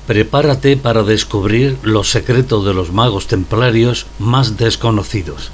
Prepárate para descubrir los secretos de los magos templarios más desconocidos.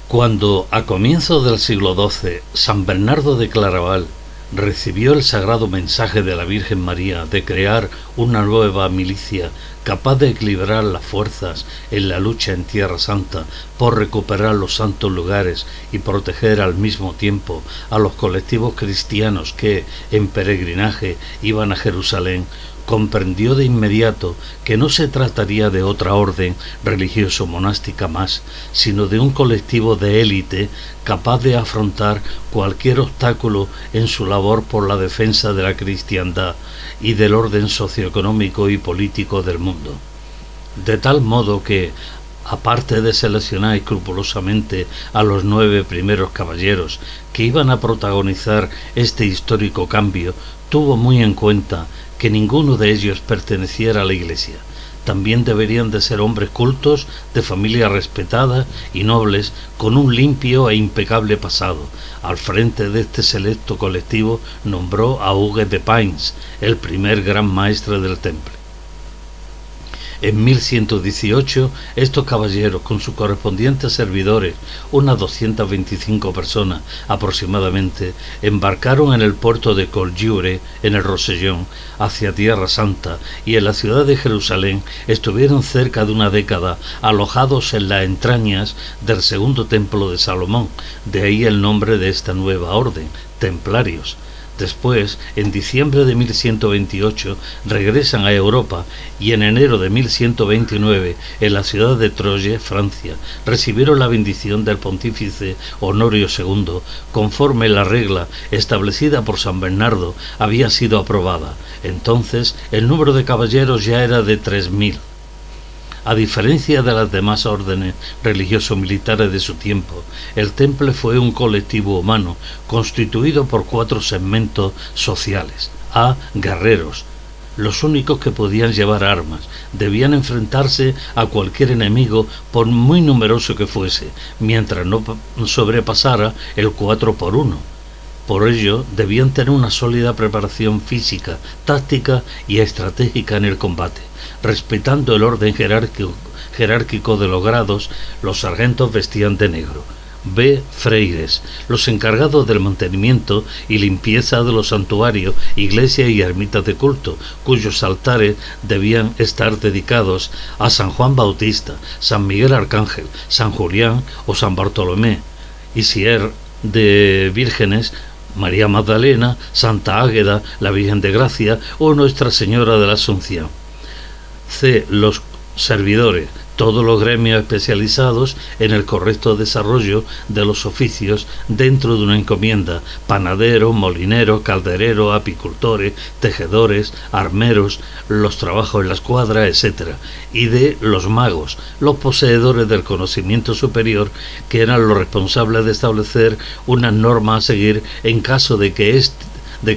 Cuando, a comienzos del siglo XII, San Bernardo de Claraval recibió el sagrado mensaje de la Virgen María de crear una nueva milicia capaz de equilibrar las fuerzas en la lucha en Tierra Santa por recuperar los santos lugares y proteger al mismo tiempo a los colectivos cristianos que, en peregrinaje, iban a Jerusalén, comprendió de inmediato que no se trataría de otra orden religioso-monástica más, sino de un colectivo de élite capaz de afrontar cualquier obstáculo en su labor por la defensa de la cristiandad y del orden socioeconómico y político del mundo. De tal modo que, aparte de seleccionar escrupulosamente a los 9 primeros caballeros que iban a protagonizar este histórico cambio, tuvo muy en cuenta que ninguno de ellos perteneciera a la Iglesia. También deberían de ser hombres cultos, de familia respetada y nobles, con un limpio e impecable pasado. Al frente de este selecto colectivo nombró a Hugues de Payns, el primer gran maestre del temple. En 1118, estos caballeros, con sus correspondientes servidores, unas 225 personas aproximadamente, embarcaron en el puerto de Collioure, en el Rosellón, hacia Tierra Santa, y en la ciudad de Jerusalén estuvieron cerca de una década alojados en las entrañas del segundo templo de Salomón, de ahí el nombre de esta nueva orden, templarios. Después, en diciembre de 1128, regresan a Europa y en enero de 1129, en la ciudad de Troyes, Francia, recibieron la bendición del pontífice Honorio II, conforme la regla establecida por San Bernardo había sido aprobada. Entonces, el número de caballeros ya era de 3000. A diferencia de las demás órdenes religioso-militares de su tiempo, el Temple fue un colectivo humano constituido por 4 segmentos sociales. A. Guerreros, los únicos que podían llevar armas, debían enfrentarse a cualquier enemigo por muy numeroso que fuese, mientras no sobrepasara el 4x1. Por ello, debían tener una sólida preparación física, táctica y estratégica en el combate. Respetando el orden jerárquico de los grados, los sargentos vestían de negro. B. Freires, los encargados del mantenimiento y limpieza de los santuarios, iglesias y ermitas de culto, cuyos altares debían estar dedicados a San Juan Bautista, San Miguel Arcángel, San Julián o San Bartolomé, y si er de vírgenes, María Magdalena, Santa Águeda, la Virgen de Gracia o Nuestra Señora de la Asunción. C. Los servidores, todos los gremios especializados en el correcto desarrollo de los oficios dentro de una encomienda: panaderos, molineros, caldereros, apicultores, tejedores, armeros, los trabajos en la escuadra, etc. Y de los magos, los poseedores del conocimiento superior, que eran los responsables de establecer unas normas a seguir en caso de que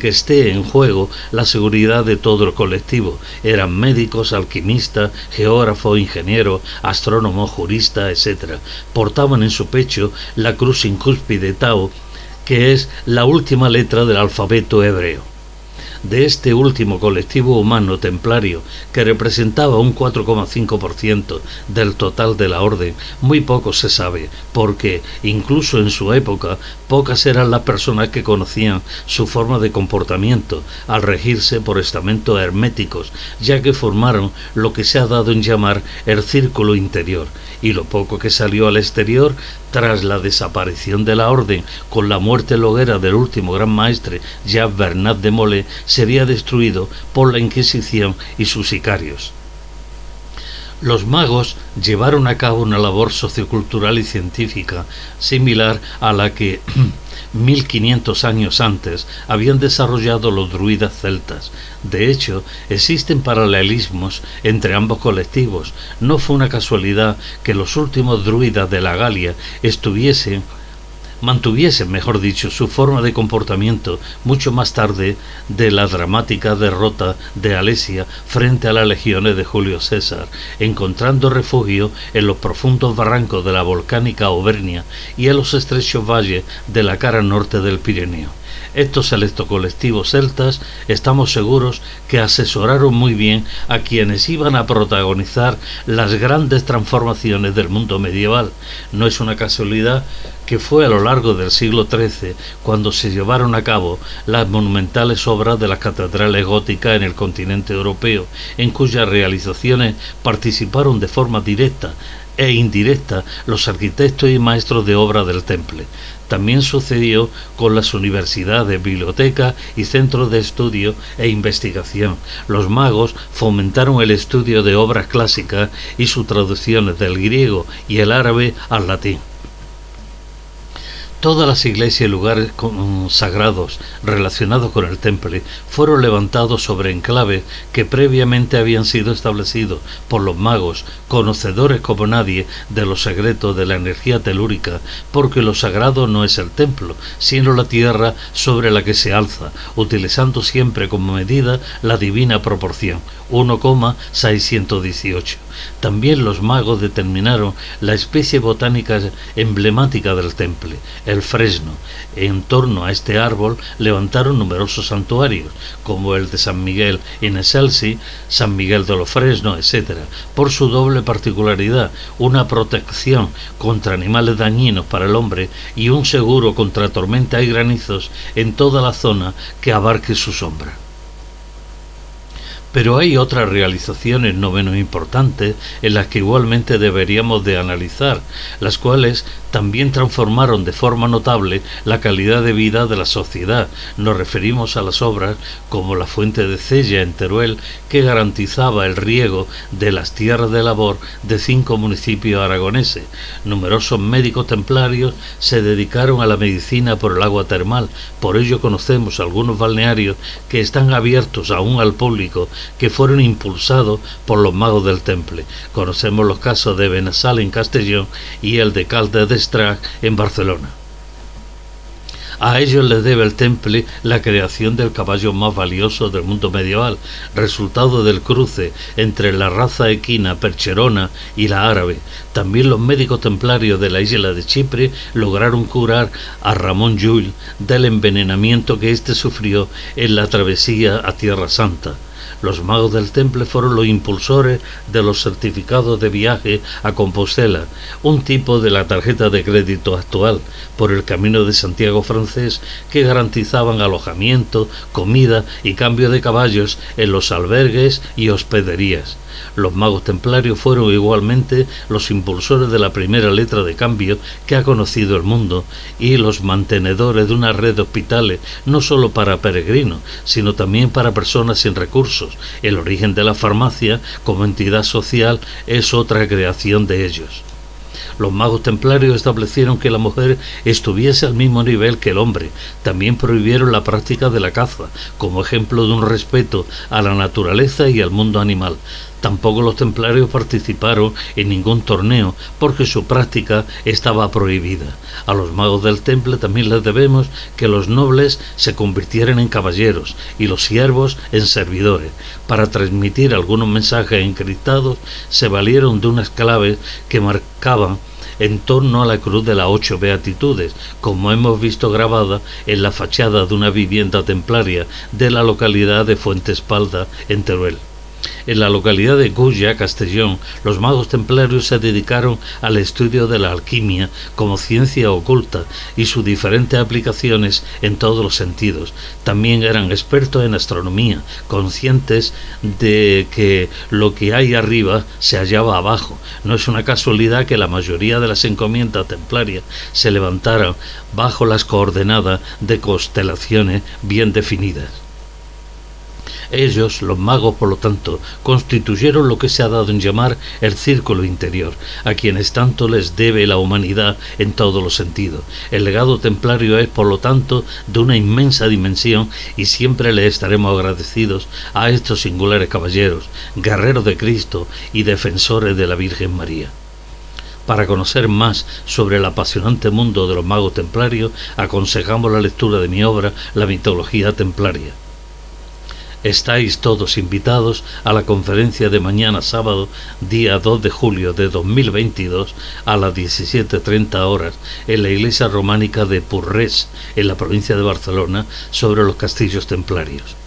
esté en juego la seguridad de todo el colectivo. Eran médicos, alquimistas, geógrafos, ingenieros, astrónomos, juristas, etc. Portaban en su pecho la cruz sin cúspide Tau, que es la última letra del alfabeto hebreo. De este último colectivo humano templario, que representaba un 4,5% del total de la orden, muy poco se sabe, porque, incluso en su época, pocas eran las personas que conocían su forma de comportamiento, al regirse por estamentos herméticos, ya que formaron lo que se ha dado en llamar el círculo interior, y lo poco que salió al exterior, tras la desaparición de la orden, con la muerte en la hoguera del último gran maestre, Jacques Bernat de Molay, sería destruido por la Inquisición y sus sicarios. Los magos llevaron a cabo una labor sociocultural y científica similar a la que 1500 años antes habían desarrollado los druidas celtas. De hecho, existen paralelismos entre ambos colectivos. No fue una casualidad que los últimos druidas de la Galia estuviesen mantuviesen, mejor dicho, su forma de comportamiento mucho más tarde de la dramática derrota de Alesia frente a las legiones de Julio César, encontrando refugio en los profundos barrancos de la volcánica Auvernia y en los estrechos valles de la cara norte del Pirineo. Estos selectos colectivos celtas estamos seguros que asesoraron muy bien a quienes iban a protagonizar las grandes transformaciones del mundo medieval. No es una casualidad que fue a lo largo del siglo XIII cuando se llevaron a cabo las monumentales obras de las catedrales góticas en el continente europeo, en cuyas realizaciones participaron de forma directa e indirecta los arquitectos y maestros de obra del temple. También sucedió con las universidades, bibliotecas y centros de estudio e investigación. Los magos fomentaron el estudio de obras clásicas y sus traducciones del griego y el árabe al latín. Todas las iglesias y lugares sagrados relacionados con el temple fueron levantados sobre enclaves que previamente habían sido establecidos por los magos, conocedores como nadie de los secretos de la energía telúrica, porque lo sagrado no es el templo, sino la tierra sobre la que se alza, utilizando siempre como medida la divina proporción, 1,618. También los magos determinaron la especie botánica emblemática del temple, el fresno. En torno a este árbol levantaron numerosos santuarios, como el de San Miguel in Excelsis, San Miguel de los Fresnos, etc., por su doble particularidad, una protección contra animales dañinos para el hombre y un seguro contra tormentas y granizos en toda la zona que abarque su sombra. Pero hay otras realizaciones no menos importantes en las que igualmente deberíamos de analizar, las cuales también transformaron de forma notable la calidad de vida de la sociedad. Nos referimos a las obras como la fuente de Cella en Teruel, que garantizaba el riego de las tierras de labor de 5 municipios aragoneses. Numerosos médicos templarios se dedicaron a la medicina por el agua termal, por ello conocemos algunos balnearios que están abiertos aún al público, que fueron impulsados por los magos del temple. Conocemos los casos de Benassal en Castellón y el de Caldes d'Estrac en Barcelona. A ellos les debe el temple la creación del caballo más valioso del mundo medieval, resultado del cruce entre la raza equina percherona y la árabe. También los médicos templarios de la isla de Chipre lograron curar a Ramón Llull del envenenamiento que éste sufrió en la travesía a Tierra Santa. Los magos del temple fueron los impulsores de los certificados de viaje a Compostela, un tipo de la tarjeta de crédito actual, por el Camino de Santiago francés, que garantizaban alojamiento, comida y cambio de caballos en los albergues y hospederías. Los magos templarios fueron igualmente los impulsores de la primera letra de cambio que ha conocido el mundo y los mantenedores de una red de hospitales no solo para peregrinos, sino también para personas sin recursos. El origen de la farmacia como entidad social es otra creación de ellos. Los magos templarios establecieron que la mujer estuviese al mismo nivel que el hombre. También prohibieron la práctica de la caza, como ejemplo de un respeto a la naturaleza y al mundo animal. Tampoco los templarios participaron en ningún torneo, porque su práctica estaba prohibida. A los magos del temple también les debemos que los nobles se convirtieran en caballeros y los siervos en servidores. Para transmitir algunos mensajes encriptados se valieron de unas claves que marcaban en torno a la cruz de las 8 beatitudes, como hemos visto grabada en la fachada de una vivienda templaria de la localidad de Fuentespalda, en Teruel. En la localidad de Culla, Castellón, los magos templarios se dedicaron al estudio de la alquimia como ciencia oculta y sus diferentes aplicaciones en todos los sentidos. También eran expertos en astronomía, conscientes de que lo que hay arriba se hallaba abajo. No es una casualidad que la mayoría de las encomiendas templarias se levantaran bajo las coordenadas de constelaciones bien definidas. Ellos, los magos, por lo tanto, constituyeron lo que se ha dado en llamar el círculo interior, a quienes tanto les debe la humanidad en todos los sentidos. El legado templario es, por lo tanto, de una inmensa dimensión y siempre le estaremos agradecidos a estos singulares caballeros, guerreros de Cristo y defensores de la Virgen María. Para conocer más sobre el apasionante mundo de los magos templarios, aconsejamos la lectura de mi obra La mitología templaria. Estáis todos invitados a la conferencia de mañana sábado, día 2 de julio de 2022, a las 17:30 horas, en la iglesia románica de Purrés, en la provincia de Barcelona, sobre los castillos templarios.